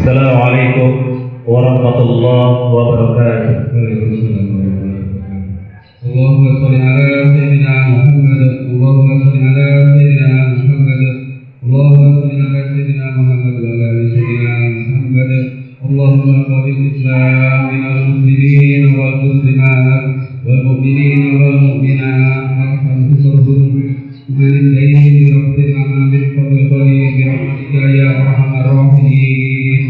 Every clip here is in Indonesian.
Assalamualaikum warahmatullahi wabarakatuh. Allahumma shalli ala sayyidina Muhammad. Allahumma shalli ala sayyidina Muhammad. Allahumma shalli ala sayyidina Muhammad wa ala ali sayyidina Muhammad. Allahumma qawwil Islam minal muslimin wal muslimat wal mu'minin wal mu'minat wa ansurhum min al-layli bi rahmatika bil fadli bi rahmatika ya arhamar rahimin.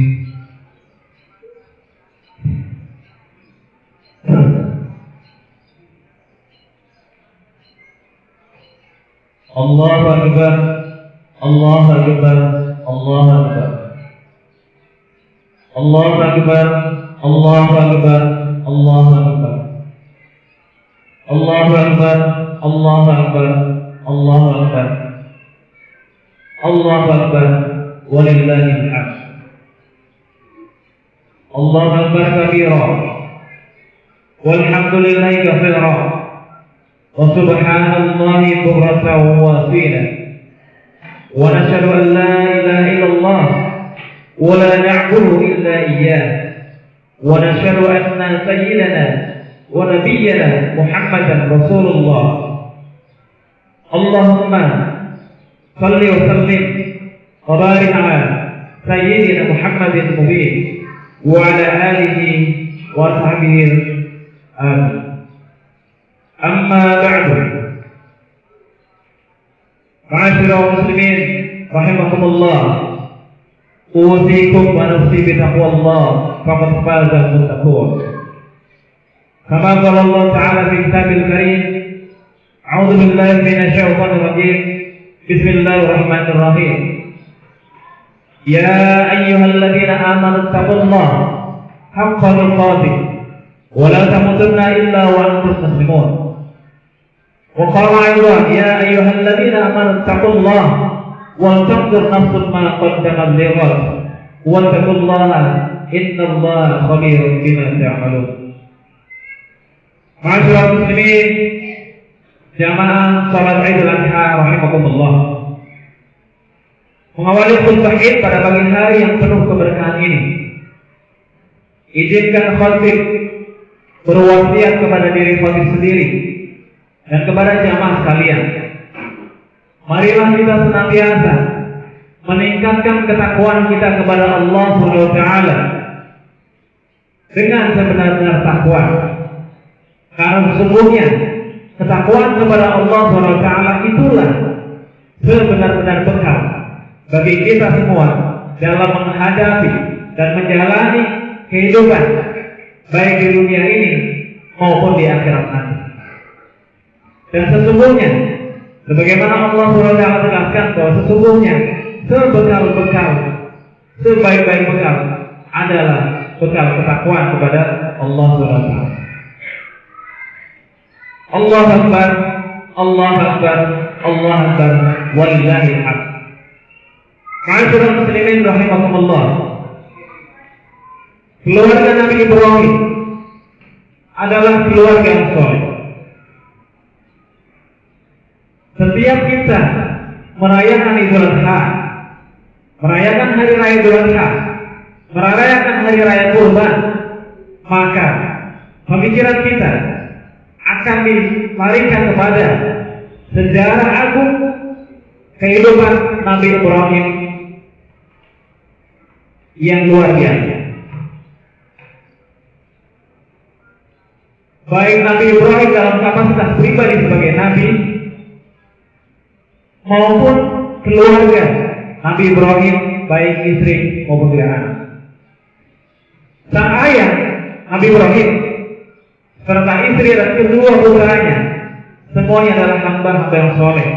Allahu Akbar, Allahu Akbar, Allahu Akbar, Allahu Akbar, Allahu Akbar, Allahu Akbar, Allahu Akbar, Allahu Akbar, Allahu Akbar, Allahu Akbar, walillahil hamd. Allahu Akbar kabira, walhamdulillahi katsira. وسبحان الله بكرة وأصيلا ونشهد أن لا إله إلا الله ولا نعبد إلا إياه ونشهد أن سيدنا ونبينا محمدا رسول الله. اللهم صل وسلم وبارك على سيدنا محمد المبين وعلى آله وصحبه آمين. Amma ba'du. Ma'asyiral muslimin rahimakumullah. Usikum wa nafsi bi taqwallah faqad faza al-muttaqun. Kama qala Allah Ta'ala fi Kitabil Karim, A'udzu billahi minasy syaithanir rajim. Bismillahirrahmanirrahim. Ya ayyuhalladzina amanu taqullaha haqqa tuqatih wa la tamutunna illa wa antum muslimun. وقال أيضا يا أيها الذين آمنوا اتقوا الله ولتنظر نفس ما قدمت لغد واتقوا الله إن الله خبير بما تعملون. Ma'asyiral muslimin jamaah salat Idul Adha rahimakumullah. Mengawali khutbah Id pada pagi hari yang penuh keberkahan ini, izinkan khatib berwasiat kepada diri khatib sendiri dan kepada jamaah sekalian. Marilah kita senantiasa meningkatkan ketakwaan kita kepada Allah Subhanahu wa taala dengan sebenar-benar takwa. Karena sesungguhnya ketakwaan kepada Allah Subhanahu wa taala itulah sebenar-benar bekal bagi kita semua dalam menghadapi dan menjalani kehidupan baik di dunia ini maupun di akhirat nanti. Dan sesungguhnya, sebagaimana Allah SWT tegaskan bahwa sesungguhnya sebekal-bekal, sebaik-baik bekal adalah bekal ketakwaan kepada Allah SWT. Allah Akbar, Allah Akbar, Allah Akbar, walillahil hamd. Ma'asyiral muslimin rahimakumullah. Keluarga Nabi Ibrahim adalah keluarga yang soleh. Setiap kita merayakan Idul Adha, merayakan hari raya Idul Adha, merayakan hari raya Kurban, maka pemikiran kita akan dilarikan kepada sejarah agung kehidupan Nabi Ibrahim yang luar biasa. Baik Nabi Ibrahim dalam kapasitas pribadi sebagai Nabi maupun keluarga Nabi Ibrahim, baik istri maupun anak. Sang ayah Nabi Ibrahim serta istri dan kedua putranya semuanya adalah hamba-hamba yang soleh.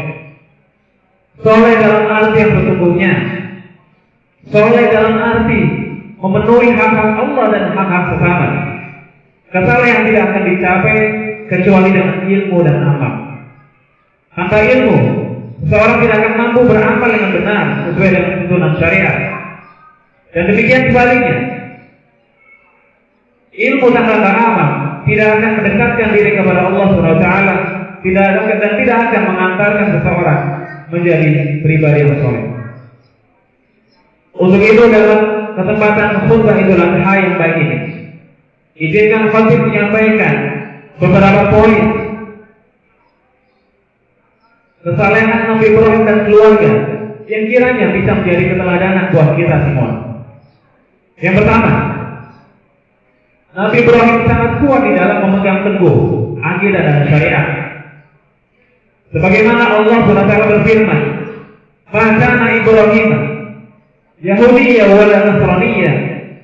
Soleh dalam arti yang sesungguhnya, soleh dalam arti memenuhi hak-hak Allah dan hak-hak sesama. Kesalahan yang tidak akan dicapai kecuali dengan ilmu dan amal. Tanpa ilmu, seseorang tidak akan mampu beramal dengan benar sesuai dengan tuntunan syariat. Dan demikian sebaliknya, ilmu tanpa amal tidak akan mendekatkan diri kepada Allah SWT, tidak akan mengantarkan seseorang menjadi pribadi yang soleh. Untuk itu dalam kesempatan khutbah Idul Adha yang baik ini, izinkan khatib menyampaikan beberapa poin kesalehan Nabi Ibrahim dan keluarga yang kiranya bisa menjadi keteladanan buat kita semua. Yang pertama, Nabi Ibrahim sangat kuat di dalam memegang teguh akidah dan syariat. Sebagaimana Allah SWT berfirman, "Ma kana Ibrahim Yahudiyya wala Nasraniyya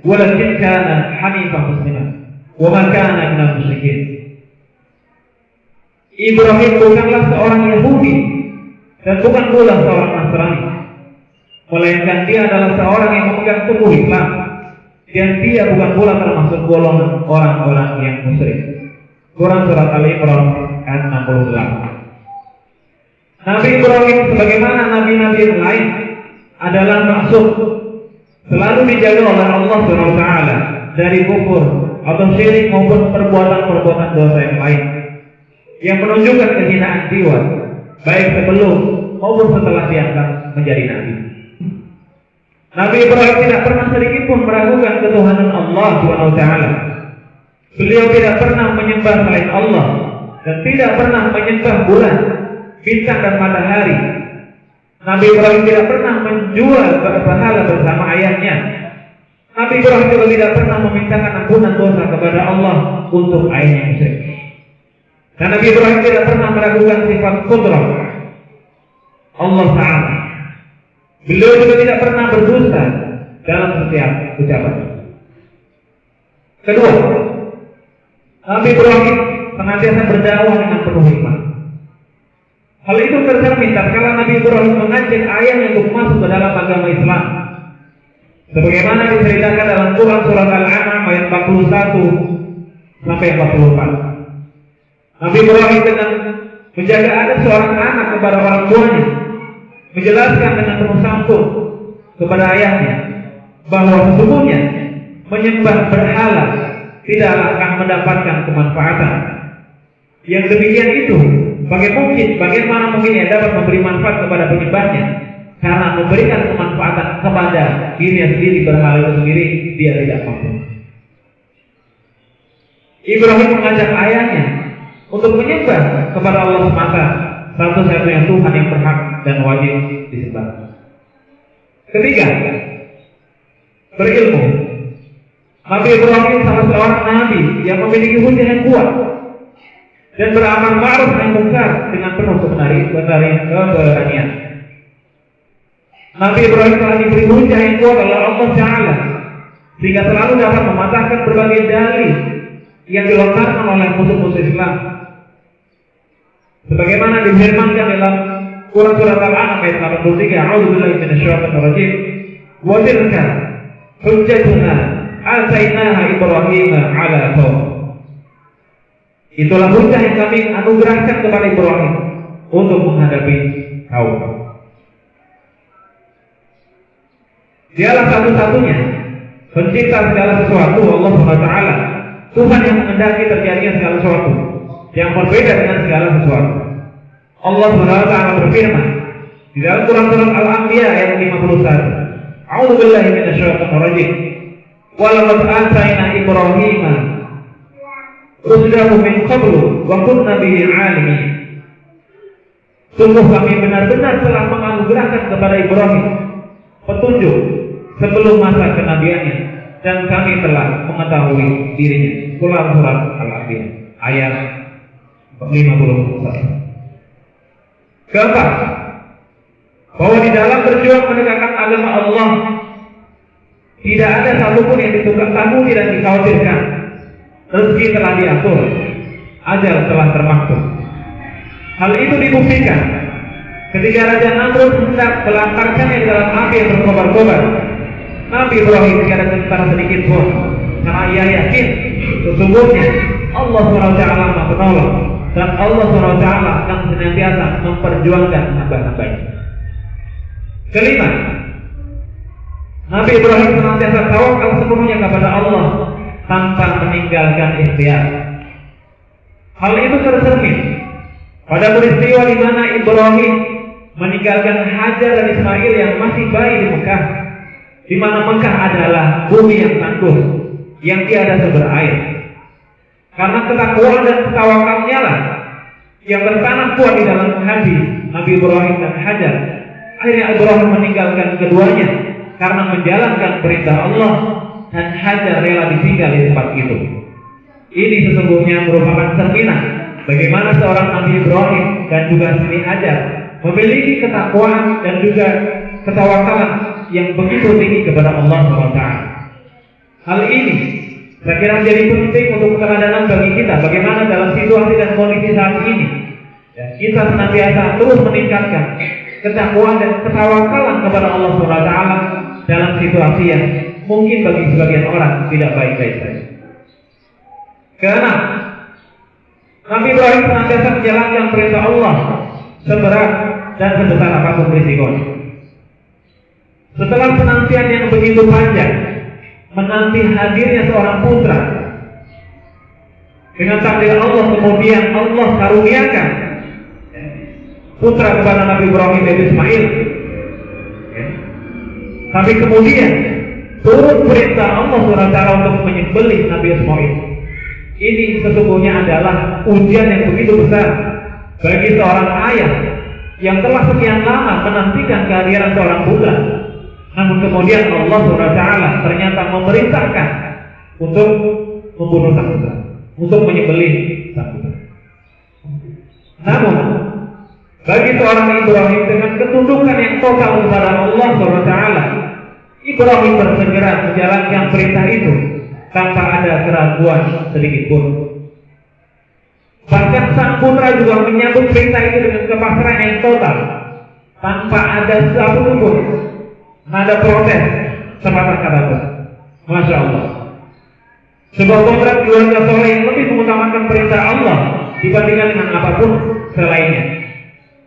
walakin kana hanifan musliman wa ma kana minal musyrikin." Ibrahim bukanlah seorang Yahudi dan bukan pula seorang Nasrani, melainkan dia adalah seorang yang memegang teguh Islam, dan dia bukan pula termasuk golongan orang-orang yang musyrik. Quran surat Al-Imran ayat 68. Nabi Ibrahim sebagaimana nabi-nabi yang lain adalah maksud selalu dijaga oleh Allah SWT dari kufur atau syirik maupun perbuatan-perbuatan dosa yang lain yang menunjukkan kehinaan jiwa baik sebelum maupun setelah diangkat menjadi nabi. Nabi Ibrahim tidak pernah sedikit pun meragukan ketuhanan Allah SWT. Beliau tidak pernah menyembah selain Allah dan tidak pernah menyembah bulan, bintang dan matahari. Nabi Ibrahim tidak pernah menjual berhala bersama ayahnya. Nabi Ibrahim juga tidak pernah memintakan ampunan dosa kepada Allah untuk ayahnya musyrik. Dan Nabi Ibrahim tidak pernah meragukan sifat qudrah Allah Ta'ala. Beliau juga tidak pernah berdusta dalam setiap ucapan. Kedua, Nabi Ibrahim senantiasa berdakwah dengan penuh hikmah. Hal itu tercermin tatkala Nabi Ibrahim mengajak ayahnya untuk masuk ke dalam agama Islam. Sebagaimana diceritakan dalam Quran surat Al-An'am ayat 41 sampai 44. Nabi Ibrahim dengan menjaga adat seorang anak kepada orang tuanya, menjelaskan dengan penuh santun kepada ayahnya bahwa sesungguhnya menyembah berhala tidaklah akan mendapatkan kemanfaatan. Yang demikian itu bagaimana mungkin ia dapat memberi manfaat kepada penyembahnya, karena memberikan kemanfaatan kepada dirinya sendiri, berhala itu sendiri dia tidak mampu. Ibrahim mengajak ayahnya untuk menyembah kepada Allah semata, satu-satunya Tuhan yang berhak dan wajib disembah. Ketiga, berilmu. Nabi Ibrahim salah seorang nabi yang memiliki hujah yang kuat dan beramal ma'ruf nahi munkar dengan penuh keberanian. Nabi Ibrahim telah diberi hujah yang kuat oleh Allah Ta'ala sehingga selalu dapat mematahkan berbagai dalil yang dilontarkan oleh musuh-musuh Islam. Sebagaimana difirmankan dalam Quran surat Al-An'am ayat 83, "A'udzubillahi minasyaitonir rajim. Wa tilka hujjatuna atainaha Ibrahim 'ala qaum." Itulah hujah yang kami anugerahkan kepada Ibrahim untuk menghadapi kaum. Dialah satu-satunya pencipta segala sesuatu, Allah SWT, Tuhan yang menghendaki terjadinya segala sesuatu yang berbeda dengan segala sesuatu. Allah SWT berfirman di dalam Quran surat Al-Anbiya ayat 51, "A'udzubillahi minasyaitonir rajim. Wa laqad atayna Ibrahima rusdahu min qablu wa kunna bihi 'alimin." Sungguh kami benar-benar telah menganugerahkan kepada Ibrahim petunjuk sebelum masa kenabiannya dan kami telah mengetahui dirinya. Quran surat Al-Anbiya ayat 51. Keempat, bahwa di dalam berjuang menegakkan agama Allah tidak ada satupun yang ditukar takuti dan dikhawatirkan. Rezeki telah diatur, ajal telah termaktub. Hal itu dibuktikan ketika Raja Namrud hendak melemparkannya di dalam api yang berkobar-kobar. Nabi Ibrahim tidak ada tentara sedikit pun, karena ia yakin sesungguhnya Allah SWT Maha Penolong, dan Allah SWT akan senantiasa memperjuangkan hamba-hambanya. Kelima, Nabi Ibrahim senantiasa tawakal sepenuhnya kepada Allah tanpa meninggalkan ikhtiar. Hal itu tercermin pada peristiwa di mana Ibrahim meninggalkan Hajar dan Ismail yang masih bayi di Mekah, di mana Mekah adalah bumi yang tangguh, yang tiada sumber air. Karena ketakwaan dan ketawakalnya lah yang bertanam kuat di dalam hati Nabi Ibrahim dan Hajar. Akhirnya Ibrahim meninggalkan keduanya karena menjalankan perintah Allah, dan Hajar rela ditinggal di tempat itu. Ini sesungguhnya merupakan cerminan bagaimana seorang Nabi Ibrahim dan juga Siti Hajar memiliki ketakwaan dan juga ketawakalan yang begitu tinggi kepada Allah SWT. Hal ini saya kira menjadi penting untuk keteladanan bagi kita, bagaimana dalam situasi dan kondisi saat ini kita senantiasa terus meningkatkan ketakwaan dan ketawakalan kepada Allah SWT dalam situasi yang mungkin bagi sebagian orang tidak baik-baik saja. Keenam, Nabi Ibrahim senantiasa menjalankan perintah Allah seberat dan sebesar apapun risikonya. Setelah penantian yang begitu panjang, menanti hadirnya seorang putra, dengan takdir Allah kemudian Allah karuniakan putra kepada Nabi Ibrahim yaitu Ismail. Tapi kemudian turun perintah Allah SWT untuk menyembelih Nabi Ismail. Ini sesungguhnya adalah ujian yang begitu besar bagi seorang ayah yang telah sekian lama menantikan kehadiran seorang putra. Namun kemudian Allah SWT ternyata memerintahkan untuk membunuh sang putra, untuk menyembelih sang putra. Namun bagi seorang Ibrahim dengan ketundukan yang total kepada Allah SWT, Ibrahim bersegera menjalankan perintah itu tanpa ada keraguan sedikit pun. Bahkan sang putra juga menyambut perintah itu dengan kepasrahan yang total, tanpa ada satu pun nada protes sepatah kata pun. Masya Allah. Sebuah potret keluarga soleh yang lebih mengutamakan perintah Allah dibandingkan dengan apapun selainnya.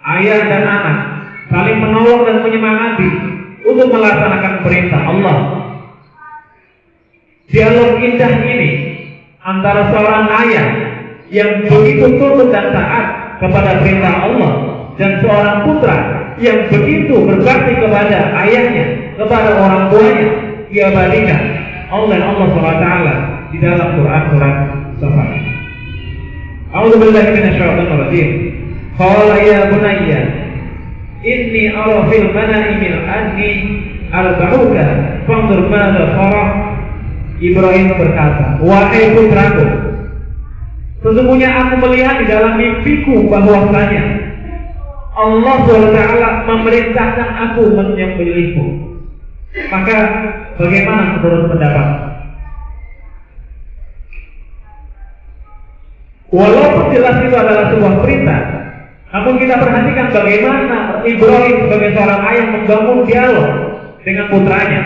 Ayah dan anak saling menolong dan menyemangati untuk melaksanakan perintah Allah. Dialog indah ini antara seorang ayah yang begitu tunduk dan taat kepada perintah Allah dan seorang putra yang begitu berbakti kepada ayahnya, kepada orang tuanya, diabadikan oleh Allah SWT di dalam Quran surat Safat. A'udzubillahi minasyaitonir rajim. Qala ya bunayya inni ara fil manami min anni arba'uka fanzur madza tara. Ibrahim berkata, wahai putraku, sesungguhnya aku melihat di dalam mimpiku bahwasanya Allah SWT memerintahkan aku menyembelihmu. Maka bagaimana menurut pendapat? Walaupun jelas itu adalah sebuah perintah, namun kita perhatikan bagaimana Ibrahim sebagai seorang ayah membangun dialog dengan putranya,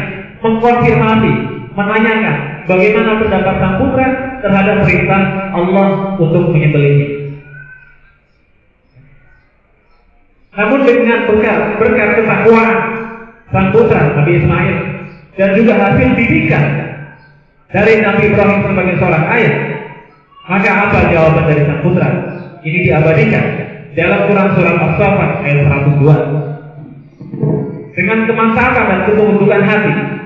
mengkonfirmasi, menanyakan bagaimana pendapat sang putra terhadap perintah Allah untuk menyembelihnya. Namun dengan berkat ketakwaan sang putra Nabi Ismail dan juga hasil didikan dari Nabi Ibrahim sebagai seorang ayah, maka apa jawaban dari sang putra? Ini diabadikan dalam Quran surat As-Saffat ayat 102. Dengan kemantapan dan ketundukan hati,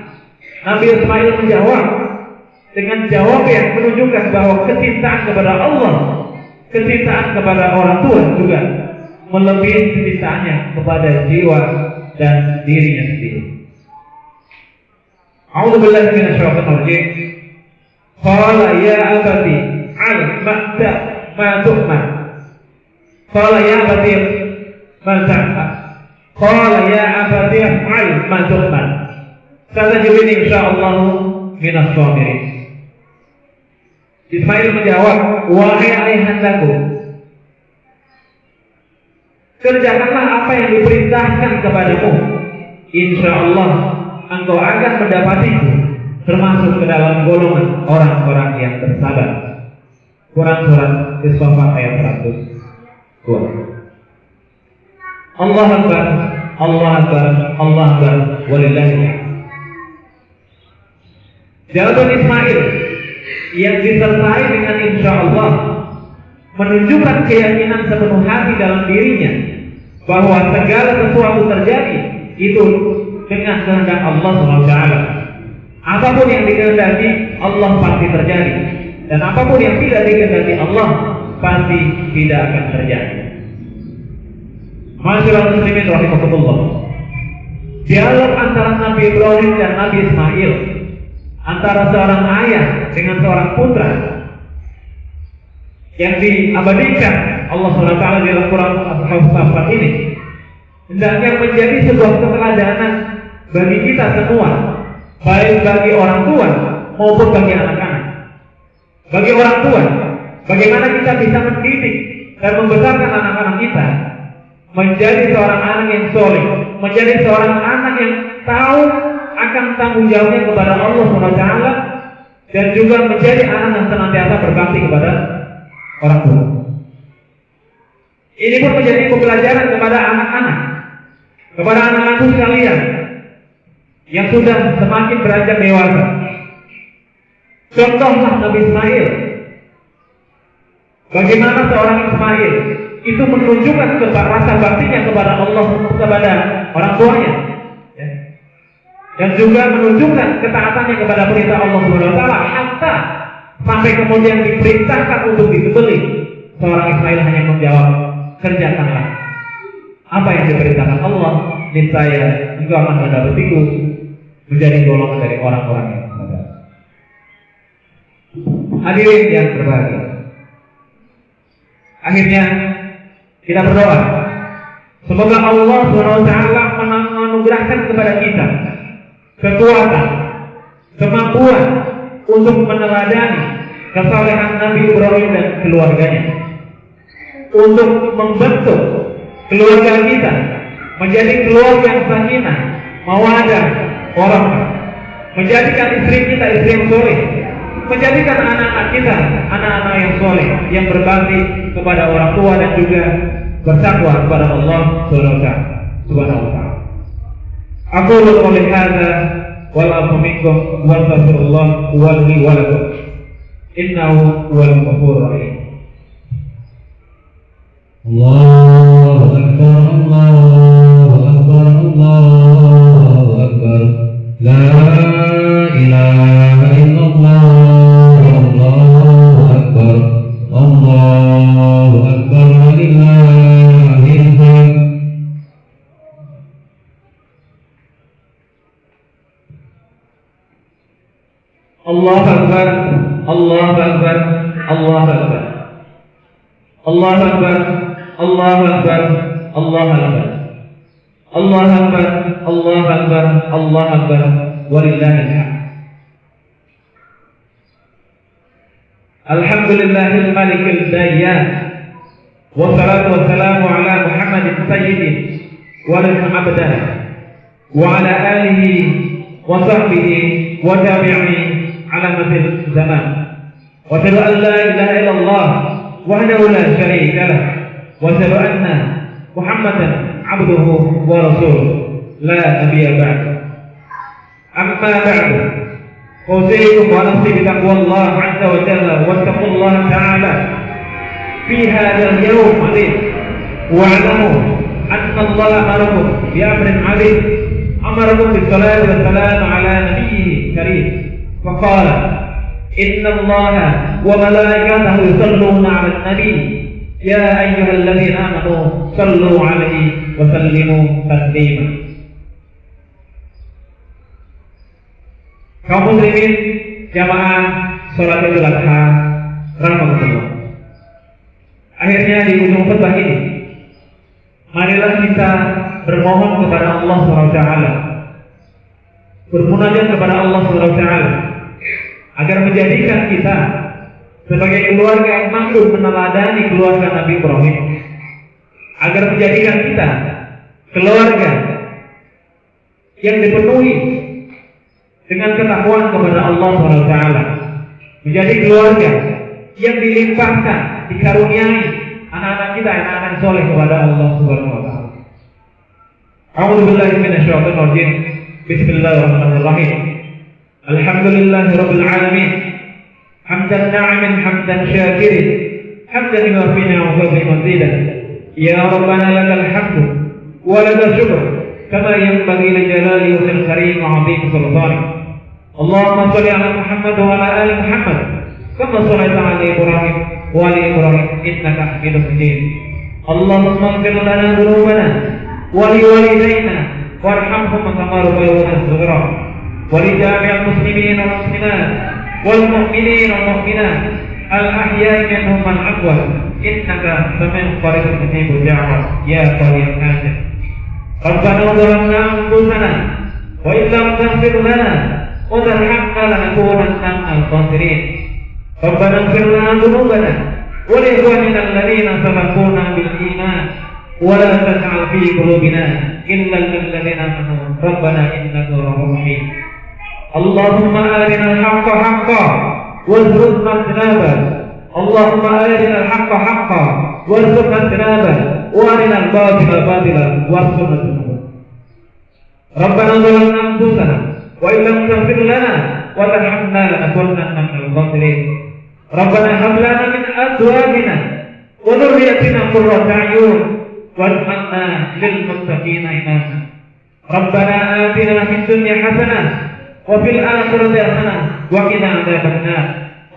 Nabi Ismail menjawab dengan jawaban yang menunjukkan bahwa kecintaan kepada Allah, kecintaan kepada orang tua juga melebihi kecintaannya kepada jiwa dan dirinya sendiri. A'udzubillahi minasyaitonir rajim. Qala ya abati al ma'ta ma tu'ma. Qala ya abati ma ta'ma. Qala ya abati al ma tu'ma. Satajiduni insyaallah minas sabirin. Ismail menjawab, wahai ayahandaku, kerjakanlah apa yang diperintahkan kepadamu. Insyaallah engkau akan mendapatiku termasuk ke dalam golongan orang-orang yang bersabar. Quran surat As-Saffat ayat 102. Allah Akbar, Allah Akbar, Allah Akbar, walillahil hamd. Jawaban Ismail yang disertai dengan insya Allah menunjukkan keyakinan sepenuh hati dalam dirinya bahwa segala sesuatu terjadi itu dengan kehendak Allah SWT. Apapun yang dikehendaki Allah pasti terjadi, dan apapun yang tidak dikehendaki Allah pasti tidak akan terjadi. Masyaallah muslimin rahimakumullah. Dialog antara Nabi Ibrahim dan Nabi Ismail, antara seorang ayah dengan seorang putra, yang diabadikan Allah SWT di dalam Quran As-Saffat ini, hendaknya menjadi sebuah keteladanan bagi kita semua, baik bagi orang tua maupun bagi anak-anak. Bagi orang tua, bagaimana kita bisa mendidik dan membesarkan anak-anak kita menjadi seorang anak yang soleh, menjadi seorang anak yang tahu akan tanggung jawabnya kepada Allah SWT, dan juga menjadi anak yang senantiasa berbakti kepada orang tua. Ini pun menjadi pembelajaran kepada anak-anak, kepada anak-anakku sekalian yang sudah semakin beranjak dewasa. Contohlah Nabi Ismail. Bagaimana seorang Ismail itu menunjukkan rasa baktinya kepada Allah, kepada orang tuanya, ya. Dan juga menunjukkan ketaatannya kepada perintah Allah SWT, hatta sampai kemudian diperintahkan untuk disembelih. Seorang Ismail hanya menjawab, kerjakanlah apa yang diperintahkan Allah, niscaya engkau akan mendapatiku menjadi golongan dari orang-orang yang sabar. Hadirin yang berbahagia, akhirnya kita berdoa semoga Allah SWT menganugerahkan kepada kita kekuatan, kemampuan untuk meneladani kesalehan Nabi Ibrahim dan keluarganya, untuk membentuk keluarga kita menjadi keluarga yang sakinah, mawaddah, warahmah, menjadikan istri kita istri yang soleh, menjadikan anak-anak kita anak-anak yang soleh, yang berbakti kepada orang tua dan juga bertakwa kepada Allah Subhanahu wa ta'ala. Aku qouli hadza wal afu minkum wa astaghfirullah wa li wa lakum innahu huwal ghafurur rahim. Allahu akbar, Allahu akbar, Allahu akbar, la ilaha illallah, Allahu akbar, Allahu akbar, walillahil hamd. Allahu akbar, Allahu akbar, Allahu akbar, Allahu akbar, Allahu akbar, Allahu akbar, Allahu akbar, Allahu akbar, Allahu akbar, walillahil hamd. Alhamdulillahil malikil dayyan, wassalatu wassalamu ala Muhammadin sayyidin walil abdah wa ala alihi wa sahbihi wa tabi'in ala madil zaman. Wa asyhadu an la ilaha illallah wahdahu la syarika lah, wa asyhadu anna Muhammadan abduhu wa rasuluh la nabiyya ba'd. Amma ba'du, أوصيكم ونفسي بتقوى الله عز وجل واتقوا الله تعالى في هذا اليوم العظيم، واعلموا أن الله أمركم بأمر عظيم، أمركم بالصلاة والسلام على نبيه الكريم، فقال إن الله وملائكته يصلون على النبي يا أيها الذين آمنوا صلوا عليه وسلموا تسليما. Kaum muslimin jamaah sholat Idul Adha rahmatullah. Akhirnya di ujung khutbah ini, marilah kita bermohon kepada Allah SWT, bermunajat kepada Allah SWT agar menjadikan kita sebagai keluarga yang mampu meneladani keluarga Nabi Ibrahim, agar menjadikan kita keluarga yang dipenuhi dengan ketakwaan kepada Allah SWT, menjadi keluarga yang dilimpahkan, dikaruniai anak-anak kita, anak-anak soleh kepada Allah Subhanahu wa taala. A'udzubillahi minasyaitonir rajim. Bismillahirrahmanirrahim. Alhamdulillahirabbil alamin. Hamdan na'imin hamdan syakirin. Hamdan yuwaffi ni'amahu wa mazidan. Ya Rabbana lakal hamdu wa lakal syukr kama yanbaghi li jalali wajhil karim wa 'azimi sultanik. Allahumma shalli ala Muhammad wa ala ali Muhammad kama shallaita ala Ibrahim wa ali Ibrahim innaka Hamidum Majid. Allahumma ighfir lana dhunubana wa li walidayna warhamhum kama rabbayana shaghira wa li jami'il muslimin wal muslimat wal mu'minin wal mu'minat al ahya'i minhum wal amwat innaka sami'un qaribun mujibud da'wat ya qawiyyul hajat. Rabbana zalamna anfusana wa illam taghfir lana wa tarhamna lanakunanna minal khasirin. Rabbana ighfir lana dhunubana wa li ikhwanina alladhina sabaquna bil iman wa la taj'al fi qulubina ghillan lil ladzina amanu rabbana innaka ra'ufur rahim. Allahumma arina al-haqqa haqqan warzuqna ijtinabah. Allahumma arina al-haqqa haqqan warzuqna ijtinabah wa arina al-batila batilan warzuqna ijtinabah. Rabbana zalamna anfusana wa illam taghfir lana wa tarhamna lanakunanna minal khasirin. Rabbana hab lana min azwajina wa dhurriyyatina qurrata a'yun waj'alna lil muttaqina imama. Rabbana atina fid dunya hasanah wa fil akhirati hasanah wa qina adzabannar.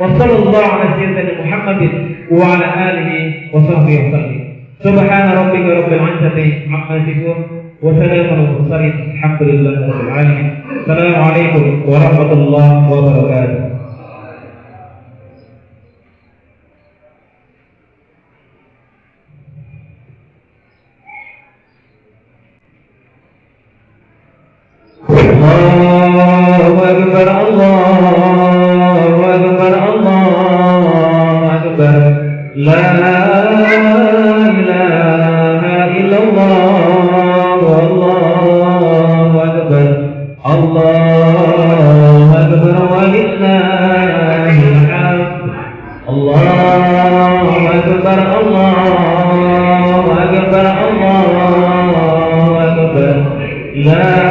Wa sallallahu ala sayyidina Muhammadin wa ala alihi wa sahbihi wa sallam. Subhana rabbika rabbil izzati amma yasifun wa salamun alal mursalin alhamdulillahi rabbil alamin. Assalamualaikum warahmatullahi wabarakatuh. Allahu akbar, Allahu akbar, Allahu akbar. La ilaha illallah, Allahu akbar. Allahu akbar walillahil hamd. Allahu akbar, Allahu akbar, Allahu akbar. La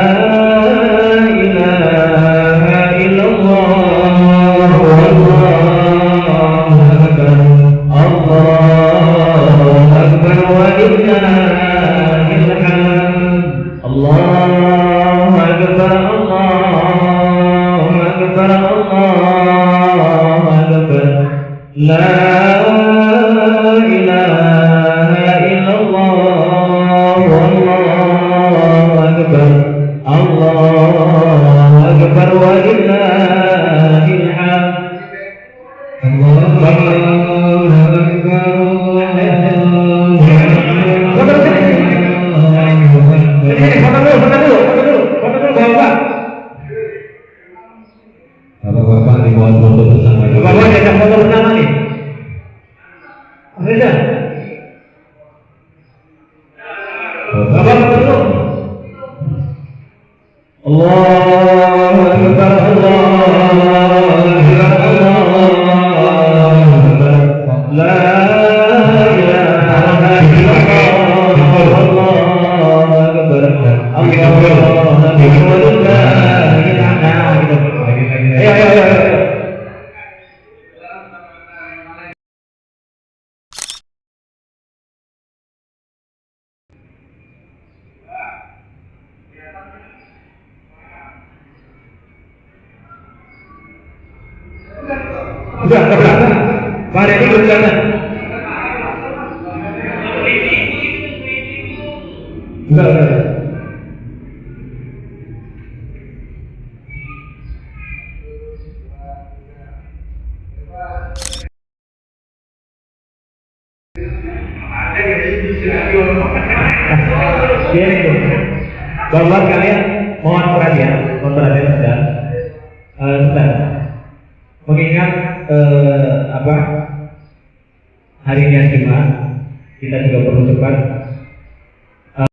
Sudah, Pak Reni berjalan. Enggak. Bapak kalian mohon perhatian sedang. Mengingat hari ini Jumat, kita juga perlu cepat